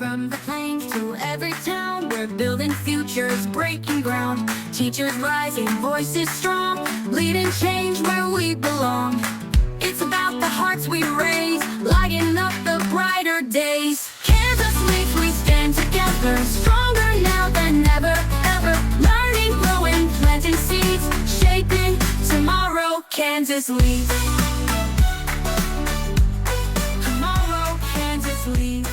From the plains to every town, we're building futures, breaking ground. Teachers rising, voices strong, leading change where we belong. It's about the hearts we raise, lighting up the brighter days. Kansas leads, we stand together, stronger now than ever, ever. Learning, growing, planting seeds, shaping tomorrow. Kansas leads. Tomorrow, Kansas leads.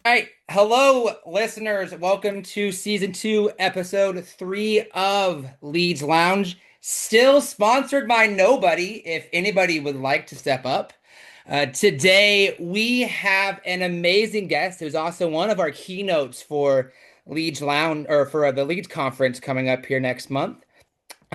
All right. Hello, listeners. Welcome to season 2, episode 3 of Leeds Lounge. Still sponsored by nobody, if anybody would like to step up. Today, we have an amazing guest who's also one of our keynotes for Leeds Lounge, or for the Leeds Conference coming up here next month.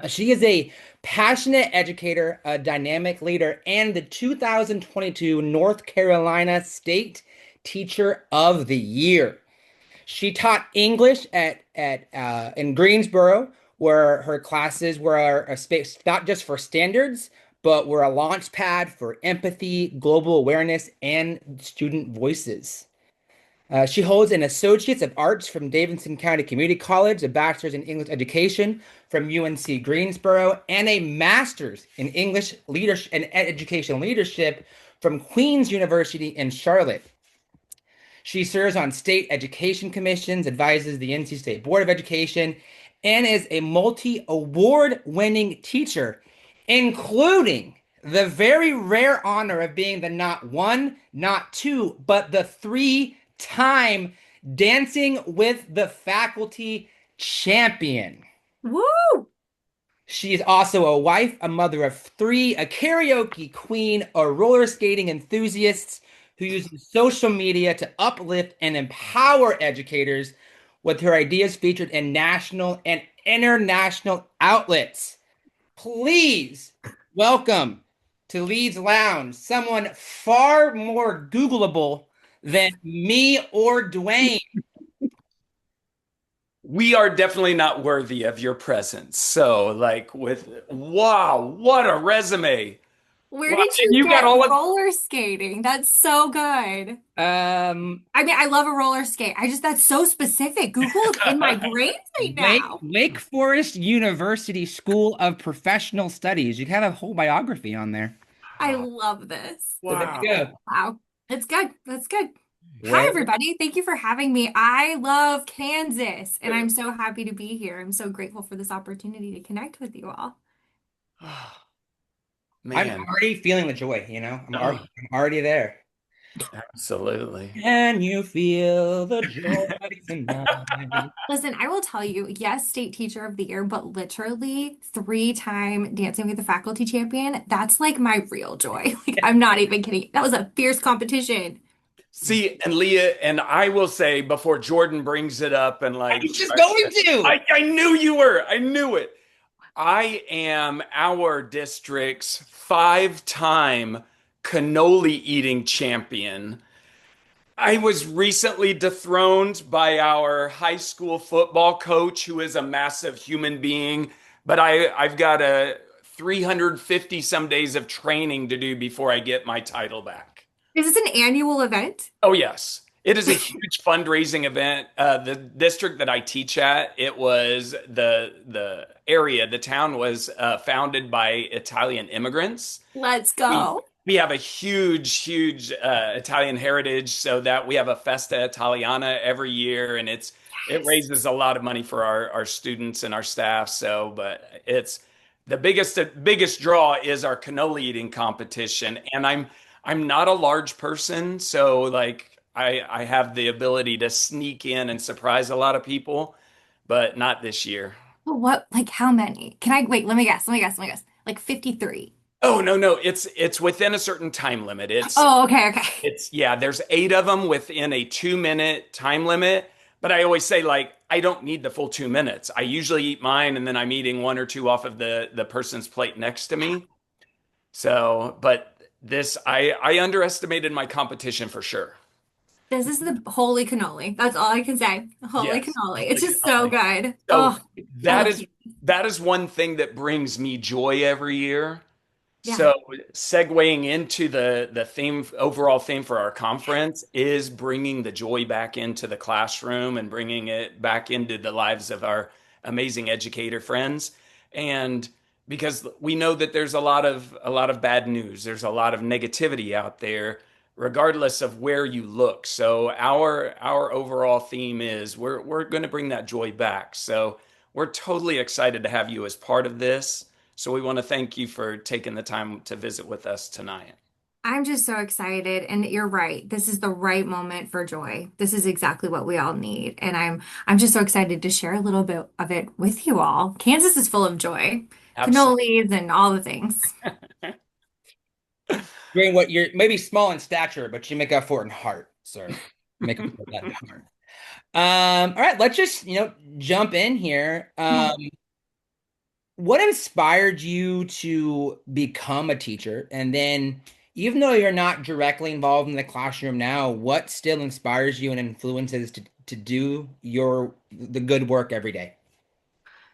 She is a passionate educator, a dynamic leader, and the 2022 North Carolina State Teacher of the Year. She taught English in Greensboro, where her classes were a space not just for standards, but were a launch pad for empathy, global awareness, and student voices. She holds an Associate's of Arts from Davidson County Community College, a Bachelor's in English Education from UNC Greensboro, and a Master's in English Leadership and Education Leadership from Queen's University in Charlotte. She serves on state education commissions, advises the NC State Board of Education, and is a multi-award winning teacher, including the very rare honor of being the not one, not two, but the 3-time Dancing with the Faculty champion. Woo! She is also a wife, a mother of 3, a karaoke queen, a roller skating enthusiast who uses social media to uplift and empower educators with her ideas featured in national and international outlets. Please welcome to Leeds Lounge someone far more Googleable than me or Dwayne. We are definitely not worthy of your presence. So, wow, what a resume. Where Wow, did and you you get got all of- roller skating? That's so good. I mean, I love a roller skate. That's so specific. Google is in my brain right now. Wake Forest University School of Professional Studies. You have a whole biography on there. I love this. So there you go. Wow. It's good. That's good. Yeah. Hi, everybody. Thank you for having me. I love Kansas, and I'm so happy to be here. I'm so grateful for this opportunity to connect with you all. Man, I'm already feeling the joy, I'm already there. absolutely. Can you feel the joy tonight? Listen, I will tell you, yes, state teacher of the year, but literally 3-time Dancing with the Faculty champion. That's like my real joy. Like, I'm not even kidding. That was a fierce competition. See, and Leah, and I will say before Jordan brings it up and I was just going to. I knew you were. I knew it. I am our district's 5-time cannoli eating champion. I was recently dethroned by our high school football coach, who is a massive human being, but I've got a 350 some days of training to do before I get my title back. Is this an annual event? Oh, yes. It is a huge fundraising event. The district that I teach at, it was the area, the town was founded by Italian immigrants. Let's go. We have a huge Italian heritage, so that we have a Festa Italiana every year, and it raises a lot of money for our students and our staff. So, but it's the biggest draw is our cannoli eating competition, and I'm not a large person, so I have the ability to sneak in and surprise a lot of people, but not this year. What, how many? Wait, let me guess. Like 53. Oh, no. It's within a certain time limit. Okay. There's 8 of them within a 2-minute time limit, but I always say I don't need the full 2 minutes. I usually eat mine and then I'm eating 1 or 2 off of the person's plate next to me. So, but I underestimated my competition for sure. This is the holy cannoli. That's all I can say. Holy Yes, cannoli. It's just so good. So Oh, that is one thing that brings me joy every year. Yeah. So segueing into the theme, overall theme for our conference is bringing the joy back into the classroom and bringing it back into the lives of our amazing educator friends. And because we know that there's a lot of bad news, there's a lot of negativity out there, regardless of where you look. So our overall theme is we're going to bring that joy back. So we're totally excited to have you as part of this. So we want to thank you for taking the time to visit with us tonight. I'm just so excited. And you're right. This is the right moment for joy. This is exactly what we all need. And I'm just so excited to share a little bit of it with you all. Kansas is full of joy, Absolutely. cannolis and all the things. You're what you're maybe small in stature, but you make up for it in heart, sir. Make up for that in heart. All right, let's just, jump in here. What inspired you to become a teacher? And then, even though you're not directly involved in the classroom now, what still inspires you and influences to do the good work every day?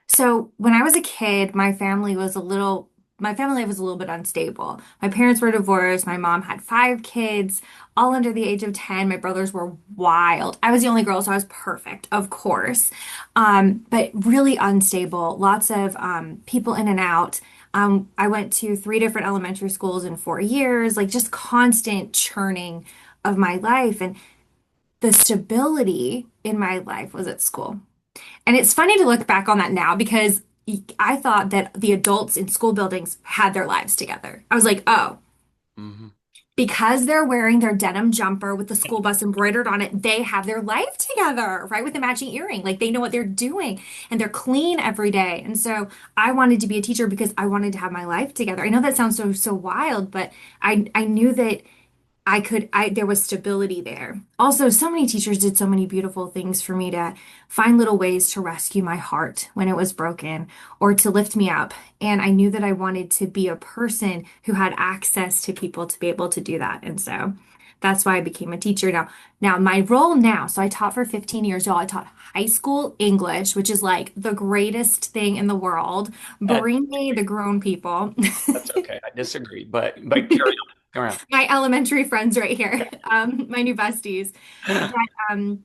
So when I was a kid, my family was a little bit unstable. My parents were divorced. My mom had 5 kids, all under the age of 10. My brothers were wild. I was the only girl, so I was perfect, of course. But really unstable. Lots of people in and out. I went to 3 different elementary schools in 4 years, like just constant churning of my life. And the stability in my life was at school. And it's funny to look back on that now because I thought that the adults in school buildings had their lives together. I was like, oh, Mhm. because they're wearing their denim jumper with the school bus embroidered on it, they have their life together, right? With the matching earring. Like they know what they're doing and they're clean every day. And so I wanted to be a teacher because I wanted to have my life together. I know that sounds so wild, but I knew that there was stability there. Also, so many teachers did so many beautiful things for me to find little ways to rescue my heart when it was broken or to lift me up. And I knew that I wanted to be a person who had access to people to be able to do that. And so that's why I became a teacher Now my role now, so I taught for 15 years, y'all. I taught high school English, which is like the greatest thing in the world. That, Bring me the grown people. that's okay. I disagree, but carry on. Go around. My elementary friends right here, my new besties. But um,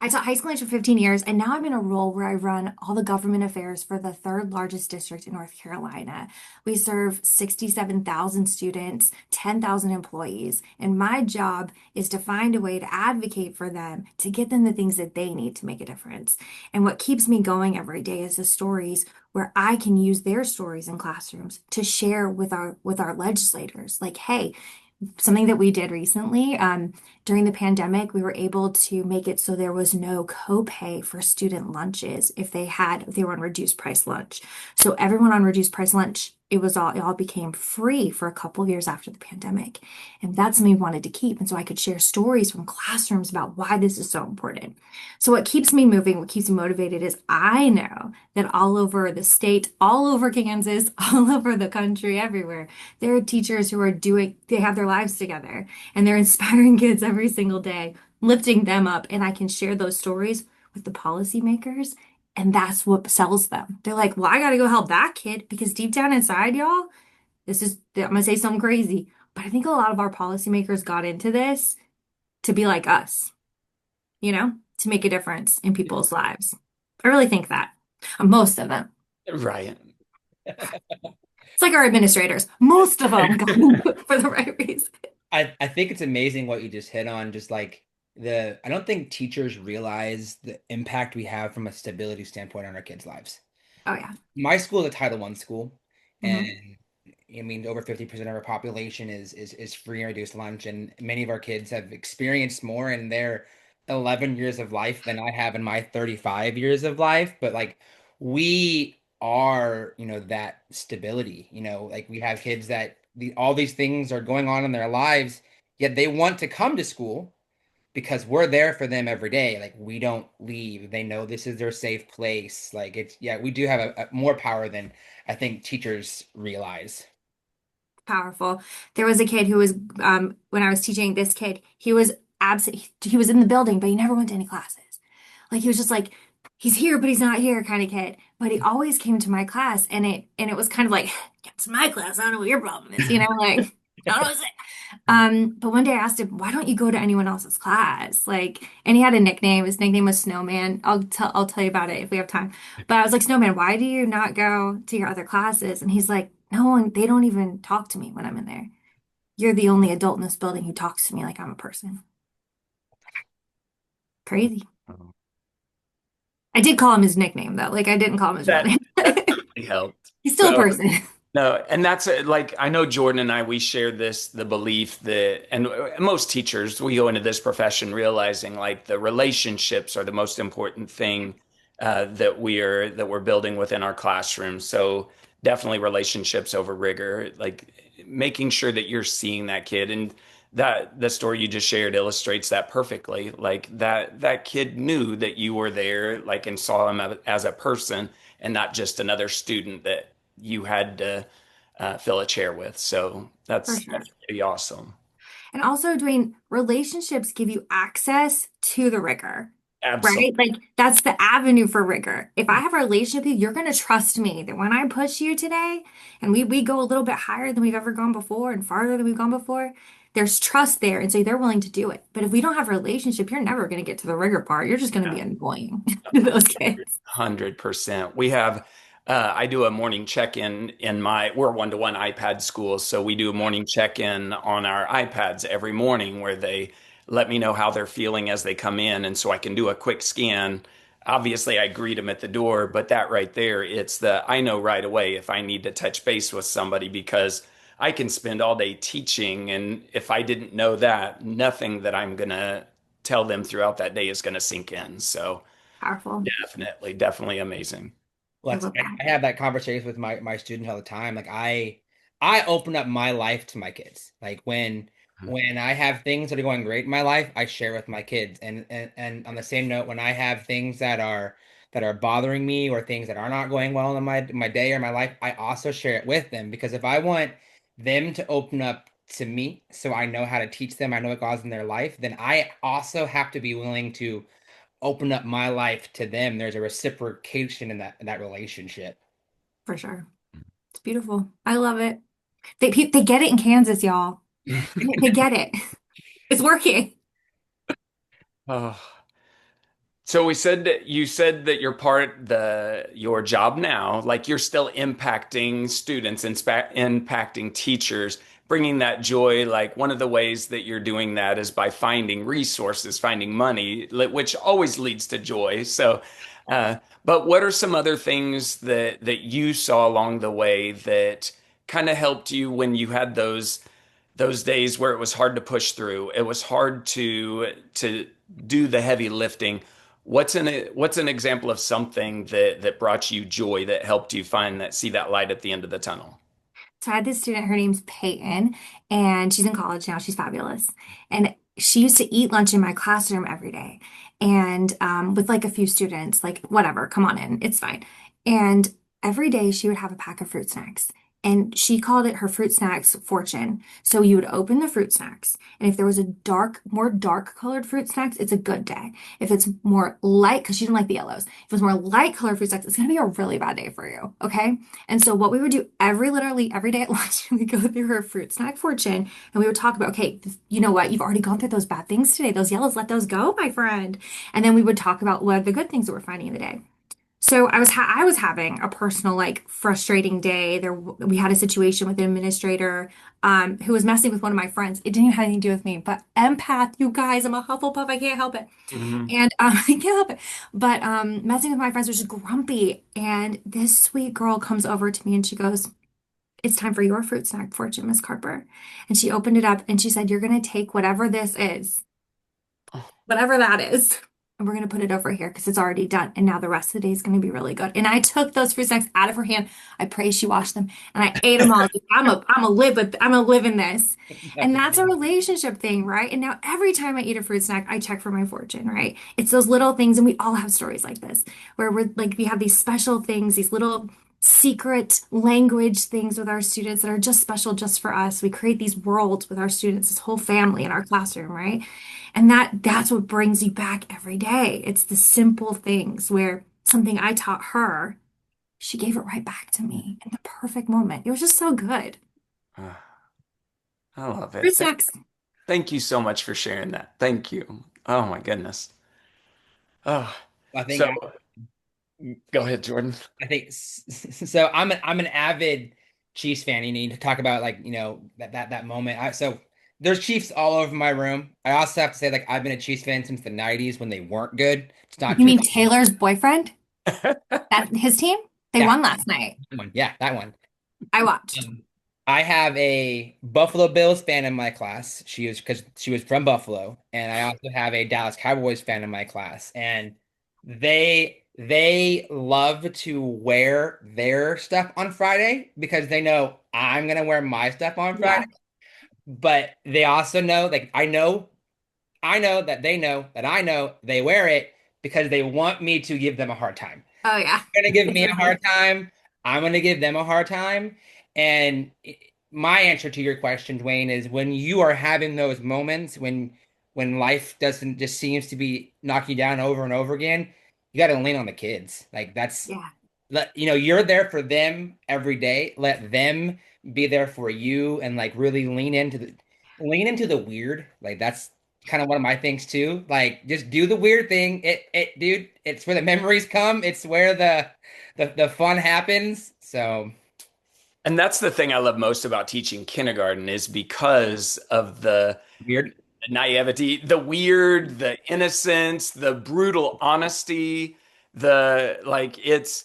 I taught high school English for 15 years, and now I'm in a role where I run all the government affairs for the third largest district in North Carolina. We serve 67,000 students, 10,000 employees, and my job is to find a way to advocate for them, to get them the things that they need to make a difference. And what keeps me going every day is the stories where I can use their stories in classrooms to share with our legislators. Like, hey, something that we did recently during the pandemic, we were able to make it so there was no copay for student lunches if they were on reduced price lunch. So everyone on reduced price lunch, it all became free for a couple of years after the pandemic. And that's something we wanted to keep. And so I could share stories from classrooms about why this is so important. So what keeps me moving, what keeps me motivated is I know that all over the state, all over Kansas, all over the country, everywhere, there are teachers they have their lives together and they're inspiring kids every single day, lifting them up. And I can share those stories with the policymakers. And that's what sells them. They're like, well, I got to go help that kid because deep down inside, y'all, I'm going to say something crazy, but I think a lot of our policymakers got into this to be like us, to make a difference in people's lives. I really think that. Most of them. Right. It's like our administrators. Most of them got into it for the right reason. I think it's amazing what you just hit on. Just like I don't think teachers realize the impact we have from a stability standpoint on our kids' lives. Oh, yeah. My school is a Title I school, and Hmm. I mean over 50% of our population is free and reduced lunch, and many of our kids have experienced more in their 11 years of life than I have in my 35 years of life. But like we are, that stability. Like we have kids that all these things are going on in their lives, yet they want to come to school because we're there for them every day. Like we don't leave. They know this is their safe place. Like yeah, we do have a more power than I think teachers realize. Powerful. There was a kid who was, when I was teaching this kid, he was absent. He was in the building, but he never went to any classes. Like he was just like, he's here, but he's not here kind of kid. but he always came to my class, and it was kind of like, get to my class. I don't know what your problem is, like I don't know what to say. But one day I asked him, why don't you go to anyone else's class? Like, and he had a nickname. His nickname was Snowman. I'll tell you about it if we have time. But I was like, Snowman, why do you not go to your other classes? And he's like, no one, they don't even talk to me when I'm in there. You're the only adult in this building who talks to me like I'm a person. Crazy. Oh. I did call him his nickname though. Like I didn't call him his real That name. that certainly helped. He's still a So person. no, and that's like I know Jordan and I we share the belief that and most teachers we go into this profession realizing like the relationships are the most important thing that we're building within our classrooms. So definitely relationships over rigor, like making sure that you're seeing that kid and that the story you just shared illustrates that perfectly. Like that kid knew that you were there, like and saw him as a person and not just another student that you had to fill a chair with. So For that's sure. pretty awesome. And also, Dwayne, relationships give you access to the rigor, right? Absolutely. Like that's the avenue for rigor. If I have a relationship with you, you're going to trust me that when I push you today and we go a little bit higher than we've ever gone before and farther than we've gone before, there's trust there. And so they're willing to do it. But if we don't have a relationship, you're never going to get to the rigor part. You're just going to be annoying to those kids. 100%. We have, I do a morning check-in we're one-to-one iPad school. So we do a morning check-in on our iPads every morning where they let me know how they're feeling as they come in. And so I can do a quick scan. Obviously, I greet them at the door, but that right there, I know right away if I need to touch base with somebody because I can spend all day teaching. And if I didn't know that, nothing that I'm going to tell them throughout that day is going to sink in. So, Powerful. definitely, definitely amazing. I Let's love that. I have that conversation with my students all the time. Like I open up my life to my kids. Like when I have things that are going great in my life, I share with my kids. And on the same note, when I have things that are bothering me or things that are not going well in my day or my life, I also share it with them because if I want them to open up to me so I know how to teach them, I know what goes in their life, then I also have to be willing to open up my life to them. There's a reciprocation in that relationship. For sure. It's beautiful. I love it. They get it in Kansas, y'all. They get it. It's working. Oh. So you said that your job now, like you're still impacting students, impacting teachers, bringing that joy. Like one of the ways that you're doing that is by finding resources, finding money, which always leads to joy. So, but what are some other things that you saw along the way that kind of helped you when you had those days where it was hard to push through? It was hard to do the heavy lifting. What's an example of something that brought you joy that helped you see that light at the end of the tunnel? So I had this student, her name's Peyton, and she's in college now. She's fabulous. And she used to eat lunch in my classroom every day. And with like a few students, like, whatever, come on in, it's fine. And every day she would have a pack of fruit snacks. And she called it her fruit snacks fortune. So you would open the fruit snacks, and if there was more dark colored fruit snacks, it's a good day. If it's more light, because she didn't like the yellows, if it's more light colored fruit snacks, it's gonna be a really bad day for you. Okay. And so what we would do literally every day at lunch, we go through her fruit snack fortune and we would talk about, okay, you know what? You've already gone through those bad things today. Those yellows, let those go, my friend. And then we would talk about what are the good things that we're finding in the day. So I was having a personal like frustrating day. We had a situation with an administrator who was messing with one of my friends. It didn't even have anything to do with me, but empath, you guys, I'm a Hufflepuff. I can't help it. Hmm. And I can't help it. But messing with my friends was just grumpy. And this sweet girl comes over to me and she goes, it's time for your fruit snack fortune, Miss Carper. And she opened it up and she said, you're going to take whatever this is, whatever that is. And we're going to put it over here because it's already done. And now the rest of the day is going to be really good. And I took those fruit snacks out of her hand. I pray she washed them and I ate them all. I was like, I'm a live in this. That's And that's a amazing. relationship thing, right? And now every time I eat a fruit snack, I check for my fortune, right? It's those little things. And we all have stories like this where we're like, we have these special things, these little secret language things with our students that are just special just for us. We create these worlds with our students, this whole family in our classroom, right? And that's what brings you back every day. It's the simple things where something I taught her she gave it right back to me in the perfect moment. It was just so good. Ah, I love Fruit it. snacks. Thank you so much for sharing that. Thank you. Oh my goodness. Oh, I think so go ahead, Jordan. so. I'm an avid Chiefs fan. You need to talk about like that moment. So there's Chiefs all over my room. I also have to say like I've been a Chiefs fan since the '90s when they weren't good. It's not You true. mean Taylor's boyfriend? That his team? They Yeah, won last night. that one. Yeah, that one. I watched. Um, I have a Buffalo Bills fan in my class. She was because she was from Buffalo, and I also have a Dallas Cowboys fan in my class. And they love to wear their stuff on Friday because they know I'm gonna wear my stuff on Friday. Yeah. But they also know, like I know that they know that I know they wear it because they want me to give them a hard time Oh yeah. gonna give It's me a okay. hard time. I'm gonna give them a hard time. And my answer to your question, Dwayne, is when you are having those moments when life doesn't just seems to be knocking you down over and over again, you got to lean on the kids. Like that's Yeah, you're there for them every day. Let them be there for you and like really lean into the weird. Like that's kind of one of my things too. Like just do the weird thing. It dude, it's where the memories come. It's where the fun happens. So And that's the thing I love most about teaching kindergarten is because of the weird. naivety, the weird, the innocence, the brutal honesty, the like it's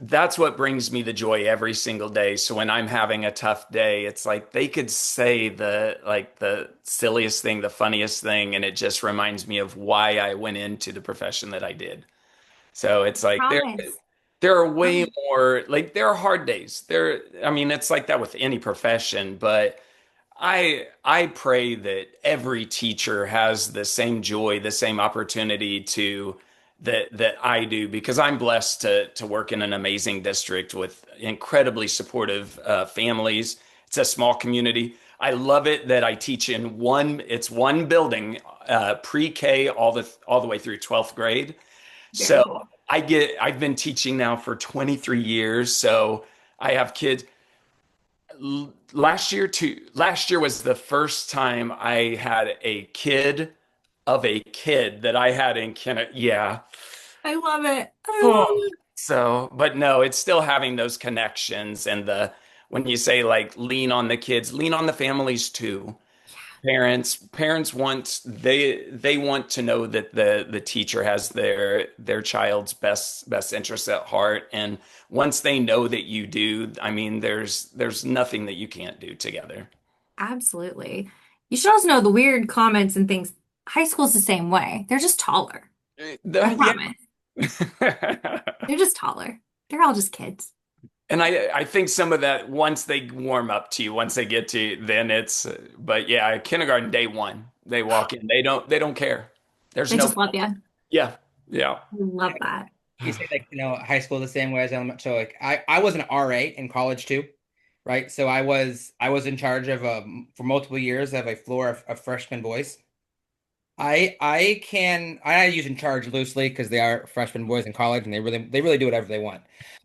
that's what brings me the joy every single day. So when I'm having a tough day, it's like they could say the silliest thing, the funniest thing, and it just reminds me of why I went into the profession that I did. So it's like promise. there are way Um, more like there are hard days. I mean, it's like that with any profession, but I pray that every teacher has the same joy, the same opportunity to that I do because I'm blessed to work in an amazing district with incredibly supportive families. It's a small community. I love it that I teach in it's one building, pre-K all the way through 12th grade. So very cool. I've been teaching now for 23 years. So I have kids last year was the first time I had a kid of a kid that I had in Canada. Yeah. I love it. I Oh. love it. So, but no, it's still having those connections and the when you say like lean on the kids, lean on the families too. Parents want they want to know that the teacher has their child's best interests at heart, and once they know that you do, I mean, there's nothing that you can't do together. Absolutely. You should also know the weird comments and things. High school's the same way. They're just taller. I Yeah. promise. They're just taller. They're all just kids. And I think some of that once they warm up to you, once they get to you, then it's but yeah, kindergarten day one, they walk in, they don't care. There's They no just love you. I yeah, yeah. love that. You say like high school the same way as elementary. So like I was an RA in college too, right? So I was in charge of for multiple years of a floor of freshman boys. I use in charge loosely because they are freshman boys in college and they really do whatever they want.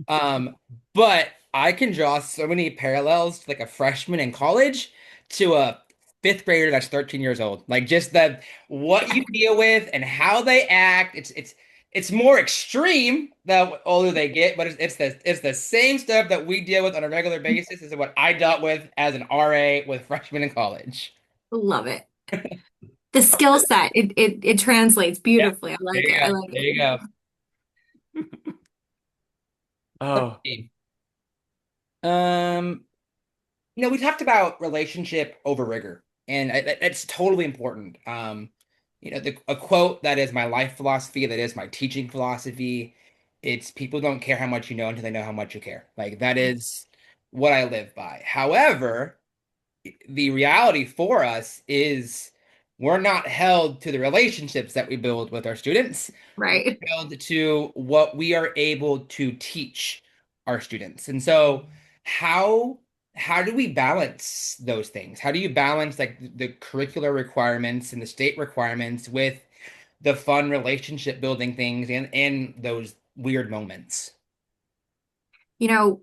Um, but I can draw so many parallels to like a freshman in college to a fifth grader that's 13 years old. Like just the what you deal with and how they act. It's more extreme the older they get, but it's the same stuff that we deal with on a regular basis is what I dealt with as an RA with freshmen in college. Love it. The skill set, it translates Yeah, beautifully. I there like you it. I go. like There it. you go. Let's Oh, see. Um, we talked about relationship over rigor, and that's totally important. A quote that is my life philosophy, that is my teaching philosophy. It's people don't care how much you know until they know how much you care. Like that is what I live by. However, the reality for us is we're not held to the relationships that we build with our students. We're Right. held to what we are able to teach our students. And so how how do we balance those things? How do you balance like the curricular requirements and the state requirements with the fun relationship building things and those weird moments? You know,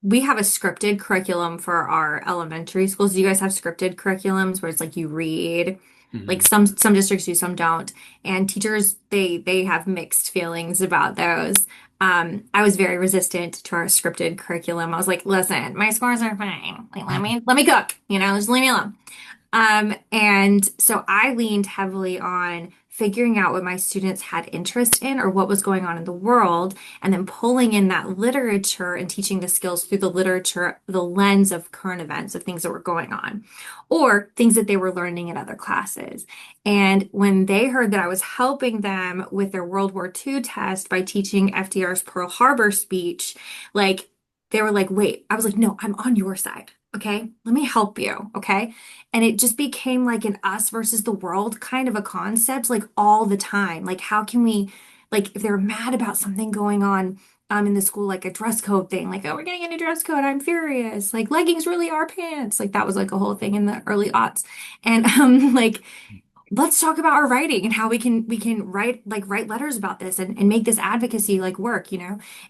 we have a scripted curriculum for our elementary schools. Do you guys have scripted curriculums where it's like you read? Like Mhm. some districts do, some don't. And teachers, they have mixed feelings about those. I was very resistant to our scripted curriculum. I was like, listen, my scores are fine. Like, let me cook, just leave me alone. And so I leaned heavily on figuring out what my students had interest in or what was going on in the world, and then pulling in that literature and teaching the skills through the literature, the lens of current events, of things that were going on, or things that they were learning in other classes. And when they heard that I was helping them with their World War II test by teaching FDR's Pearl Harbor speech, like they were like, wait, I was like, no, I'm on your side. Okay, let me help you. Okay. And it just became like an us versus the world kind of a concept, like all the time. Like, how can we, like, if they're mad about something going on in the school, like a dress code thing, like, oh, we're getting a new dress code, I'm furious. Like, leggings really are pants. Like, that was like a whole thing in the early aughts. And like, let's talk about our writing and how we can write letters about this and make this advocacy like work,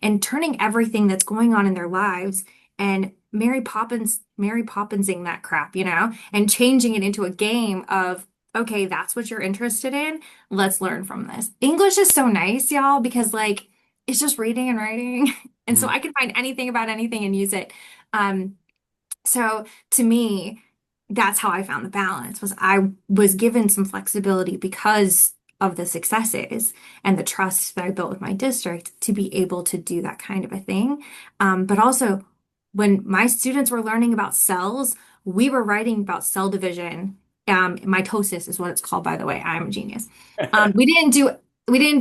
and turning everything that's going on in their lives and Mary Poppinsing that crap, and changing it into a game of, okay, that's what you're interested in. Let's learn from this. English is so nice, y'all, because like it's just reading and writing. And so Mhm. I can find anything about anything and use it. Um, so to me, that's how I found the balance was I was given some flexibility because of the successes and the trust that I built with my district to be able to do that kind of a thing. But also when my students were learning about cells, we were writing about cell division. Mitosis is what it's called, by the way. I'm a genius. We didn't do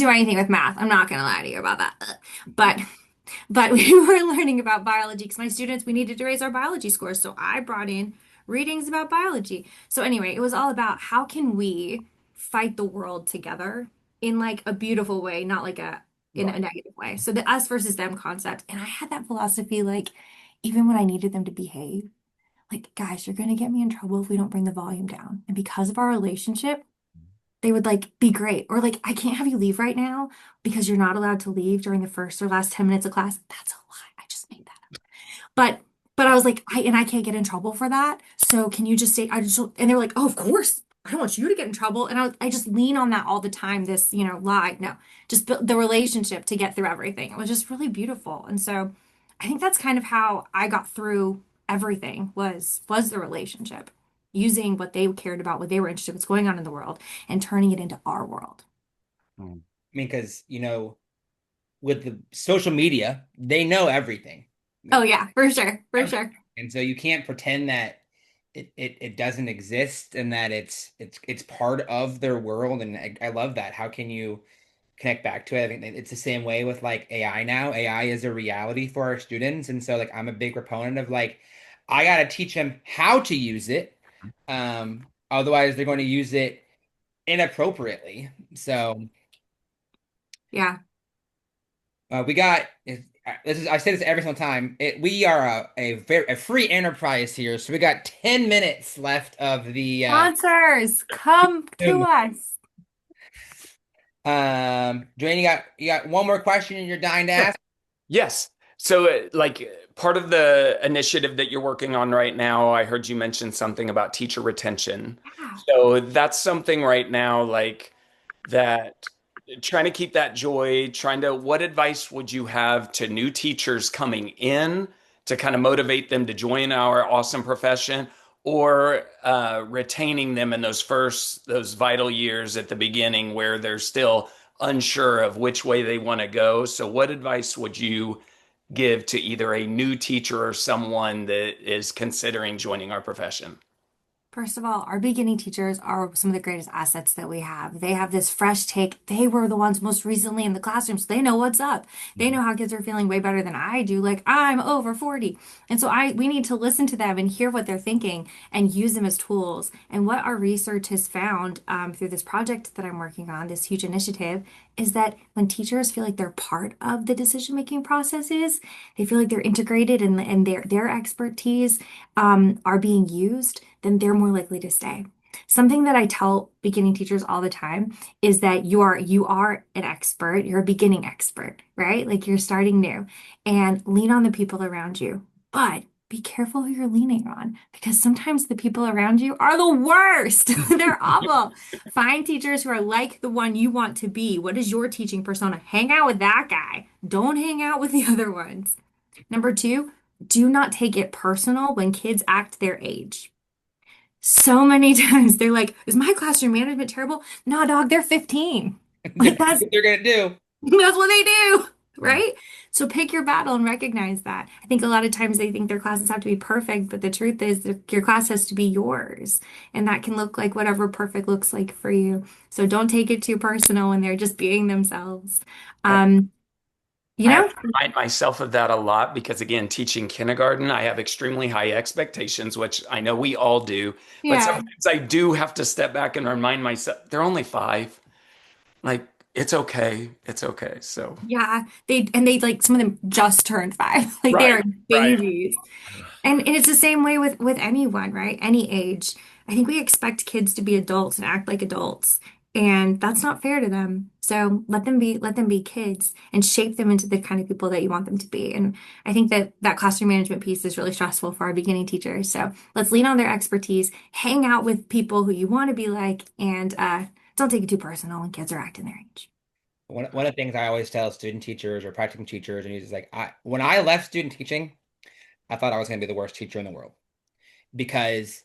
anything with math. I'm not gonna lie to you about that. But we were learning about biology because my students, we needed to raise our biology scores. So I brought in readings about biology. So anyway, it was all about how can we fight the world together in like a beautiful way, not like in a Right. negative way. So the us versus them concept. And I had that philosophy like even when I needed them to behave, like, guys, you're gonna get me in trouble if we don't bring the volume down. And because of our relationship, they would like be great. Or like, I can't have you leave right now because you're not allowed to leave during the first or last 10 minutes of class. That's a lie. I just made that up. But I was like, I can't get in trouble for that. So can you just say I just and they were like, oh, of course. I don't want you to get in trouble. And I just lean on that all the time, this, lie. No, just build the relationship to get through everything. It was just really beautiful. And so I think that's kind of how I got through everything was the relationship, using what they cared about, what they were interested in, what's going on in the world, and turning it into our world. Mm. I mean, because with the social media, they know everything. Oh yeah, for sure, for sure. And so you can't pretend that it doesn't exist and that it's part of their world. And I love that. How can you connect back to it? I think that it's the same way with like AI now. AI is a reality for our students. And so like I'm a big proponent of like I gotta teach them how to use it. Otherwise they're going to use it inappropriately. So Yeah. we got this is I say this every single time. We are a free enterprise here, so we got 10 minutes left of the Sponsors, come to Zoom. us. Dwayne, you got one more question and you're dying to ask? Yes. So, like part of the initiative that you're working on right now, I heard you mention something about teacher retention. Yeah. So that's something right now, like that, trying to keep that joy, what advice would you have to new teachers coming in to kind of motivate them to join our awesome profession, or retaining them in those vital years at the beginning where they're still unsure of which way they want to go? So, what advice would you give to either a new teacher or someone that is considering joining our profession? First of all, our beginning teachers are some of the greatest assets that we have. They have this fresh take. They were the ones most recently in the classroom, so they know what's up. They know how kids are feeling way better than I do. Like I'm over 40. And so we need to listen to them and hear what they're thinking and use them as tools. And what our research has found through this project that I'm working on, this huge initiative, is that when teachers feel like they're part of the decision-making processes, they feel like they're integrated and their expertise are being used, then they're more likely to stay. Something that I tell beginning teachers all the time is that you are an expert, you're a beginning expert, right? Like you're starting new and lean on the people around you. But be careful who you're leaning on because sometimes the people around you are the worst. They're awful. Find teachers who are like the one you want to be. What is your teaching persona? Hang out with that guy. Don't hang out with the other ones. Number two, do not take it personal when kids act their age. So many times they're like, is my classroom management terrible? No, dog, they're 15. Like That's what they're gonna do. that's what they do, right? So pick your battle and recognize that. I think a lot of times they think their classes have to be perfect, but the truth is that your class has to be yours. And that can look like whatever perfect looks like for you. So don't take it too personal when they're just being themselves. I, Um, you I have know? to remind myself of that a lot because, again, teaching kindergarten, I have extremely high expectations, which I know we all do. But Yeah. sometimes I do have to step back and remind myself they're only 5. Like, it's okay. It's okay. So, Yeah. They like some of them just turned 5. Like they right, are right. babies. And it's the same way with anyone, right? Any age. I think we expect kids to be adults and act like adults, and that's not fair to them. So let them be kids and shape them into the kind of people that you want them to be. And I think that that classroom management piece is really stressful for our beginning teachers. So let's lean on their expertise, hang out with people who you want to be like, and don't take it too personal when kids are acting their age. One of the things I always tell student teachers or practicum teachers, and he's like, when I left student teaching, I thought I was going to be the worst teacher in the world because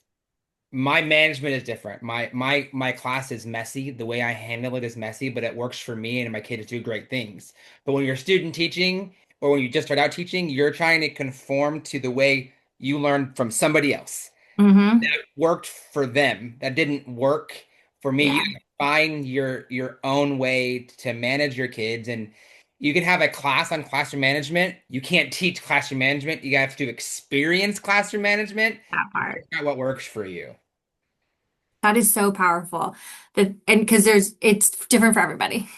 my management is different. My class is messy. The way I handle it is messy, but it works for me and my kids do great things. But when you're student teaching or when you just start out teaching, you're trying to conform to the way you learned from somebody else Mm-hmm. that worked for them. That didn't work for me. You Yeah, gotta find your own way to manage your kids, and you can have a class on classroom management. You can't teach classroom management. You have to experience classroom management. that part. Figure out what works for you. That is so powerful. That and because it's different for everybody.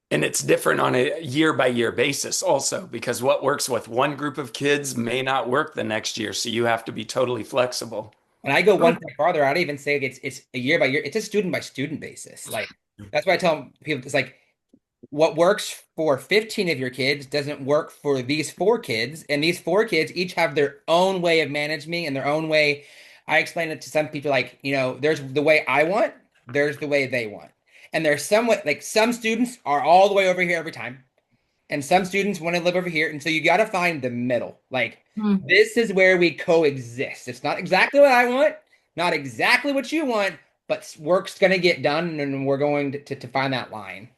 And it's different on a year by year basis also because what works with one group of kids may not work the next year. So you have to be totally flexible. And I go one step farther. I'd even say it's a year by year. It's a student by student basis. Like that's why I tell people it's like what works for 15 of your kids doesn't work for these 4 kids, and these 4 kids each have their own way of managing and their own way. I explain it to some people like, there's the way I want, there's the way they want. And there's somewhat like some students are all the way over here every time, and some students want to live over here. And so you got to find the middle. Like Mm. this is where we coexist. It's not exactly what I want, not exactly what you want, but work's going to get done, and we're going to find that line.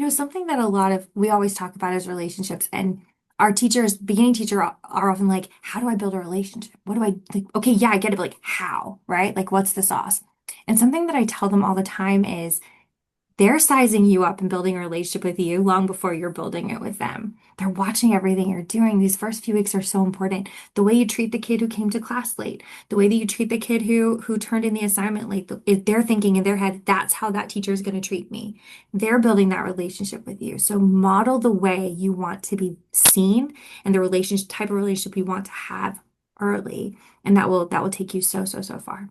Something that a lot of we always talk about is relationships, and our teachers, beginning teacher, are often like, "How do I build a relationship? What do I like?" Okay, yeah, I get it, but like, how, right? Like, what's the sauce? And something that I tell them all the time is they're sizing you up and building a relationship with you long before you're building it with them. They're watching everything you're doing. These first few weeks are so important. The way you treat the kid who came to class late, the way that you treat the kid who turned in the assignment late, if they're thinking in their head, that's how that teacher is going to treat me. They're building that relationship with you. So model the way you want to be seen and the relationship type of relationship you want to have early, and that will take you so so so far.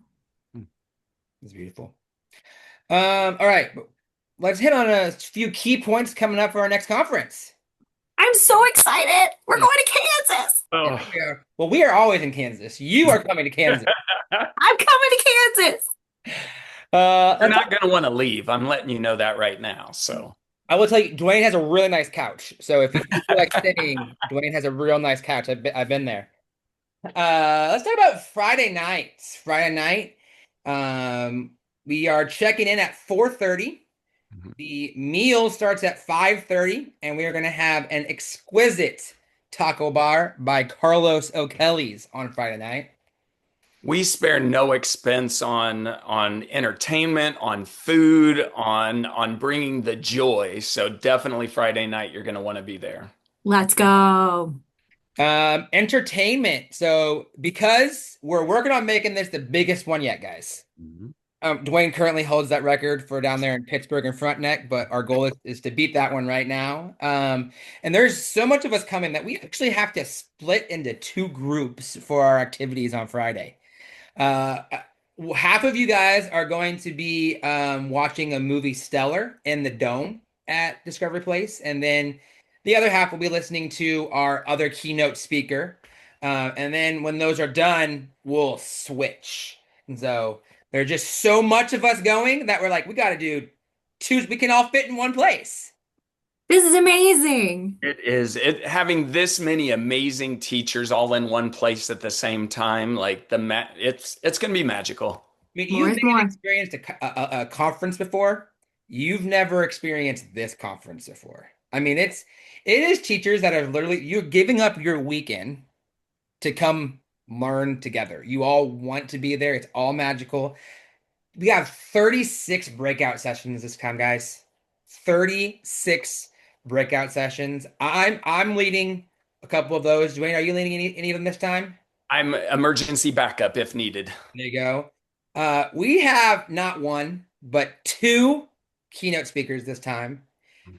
It's beautiful. All right. Let's hit on a few key points coming up for our next conference. I'm so excited. We're going to Kansas. Yeah, Oh. we are. Well, we are always in Kansas. You are coming to Kansas. I'm coming to Kansas. You're Let's not going to want to leave. I'm letting you know that right now. So, I will tell you, Dwayne has a really nice couch. So if you feel like staying, Dwayne has a real nice couch. I've been there. Let's talk about Friday nights. Friday night, we are checking in at 4:30. Mhm. The meal starts at 5:30, and we are going to have an exquisite taco bar by Carlos O'Kelly's on Friday night. We spare no expense on entertainment, on food, on bringing the joy. So definitely Friday night, you're going to want to be there. Let's go. Entertainment. So because we're working on making this the biggest one yet, guys. Mhm. Dwayne currently holds that record for down there in Pittsburgh and Frontenac, but our goal is to beat that one right now. And there's so much of us coming that we actually have to split into 2 groups for our activities on Friday. Uh, half of you guys are going to be watching a movie Stellar in the Dome at Discovery Place, and then the other half will be listening to our other keynote speaker. And then when those are done, we'll switch. And so there's just so much of us going that we're like, we got to do two. We can all fit in one place. This is amazing. It is having this many amazing teachers all in one place at the same time. Like it's going to be magical. I mean, More you've is more. experienced a conference before. You've never experienced this conference before. I mean, it is teachers that are literally, you're giving up your weekend to come learn together. You all want to be there. It's all magical. We have 36 breakout sessions this time, guys. 36 breakout sessions. I'm leading a couple of those. Dwayne, are you leading any of them this time? I'm emergency backup if needed. There you go. We have not one, but two keynote speakers this time,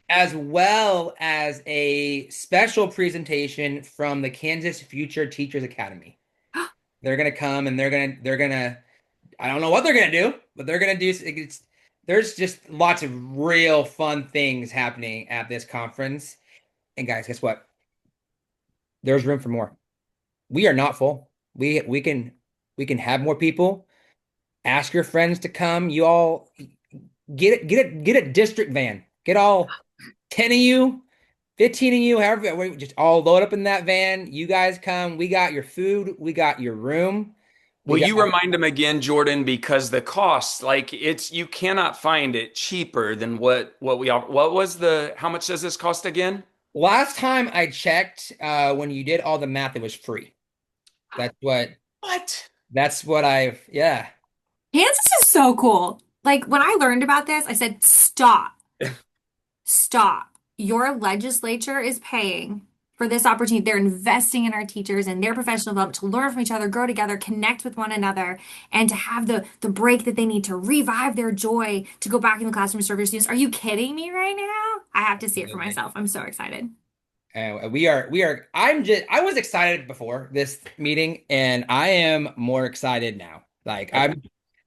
as well as a special presentation from the Kansas Future Teachers Academy. They're gonna come and they're gonna I don't know what they're gonna do, but they're gonna do. There's just lots of real fun things happening at this conference. And guys, guess what? There's room for more. We are not full. We can have more people. Ask your friends to come. You all get a district van. Get all 10 of you, 15 of you, however, we just all load up in that van. You guys come. We got your food. We got your room. Will you remind them again, Jordan, because the cost, like you cannot find it cheaper than what we offer. How much does this cost again? Last time I checked, when you did all the math, it was free. That's what yeah. Kansas is so cool. Like when I learned about this, I said, stop. Stop. Your legislature is paying for this opportunity. They're investing in our teachers and their professional development to learn from each other, grow together, connect with one another, and to have the break that they need to revive their joy to go back in the classroom to serve your students. Are you kidding me right now? I have to see it for myself. I'm so excited. I was excited before this meeting, and I am more excited now. Like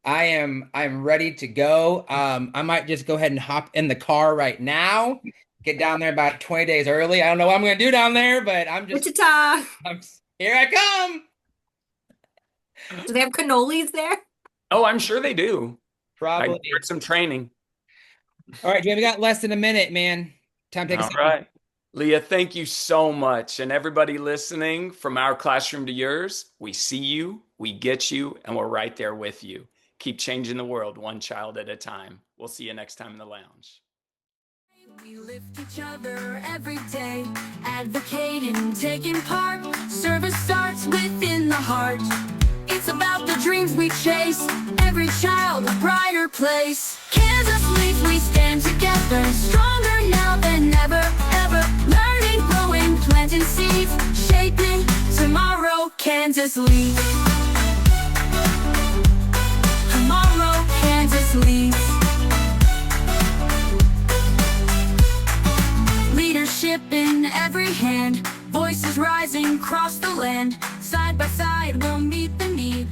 I'm ready to go. I might just go ahead and hop in the car right now, get down there about 20 days early. I don't know what I'm going to do down there, but Wichita. Here I come. Do they have cannolis there? Oh, I'm sure they do. Probably. I heard some training. All right, Jay, we got less than a minute, man. Time to take a seat. All right. Leah, thank you so much. And everybody listening, from our classroom to yours, we see you, we get you, and we're right there with you. Keep changing the world one child at a time. We'll see you next time in the lounge. We lift each other every day, advocating, taking part. Service starts within the heart. It's about the dreams we chase, every child a brighter place. Kansas leads, we stand together, stronger now than ever, ever. Learning, growing, planting seeds, shaping tomorrow. Kansas leads. Tomorrow, Kansas leads. Leadership in every hand, voices rising across the land. Side by side, we'll meet the need.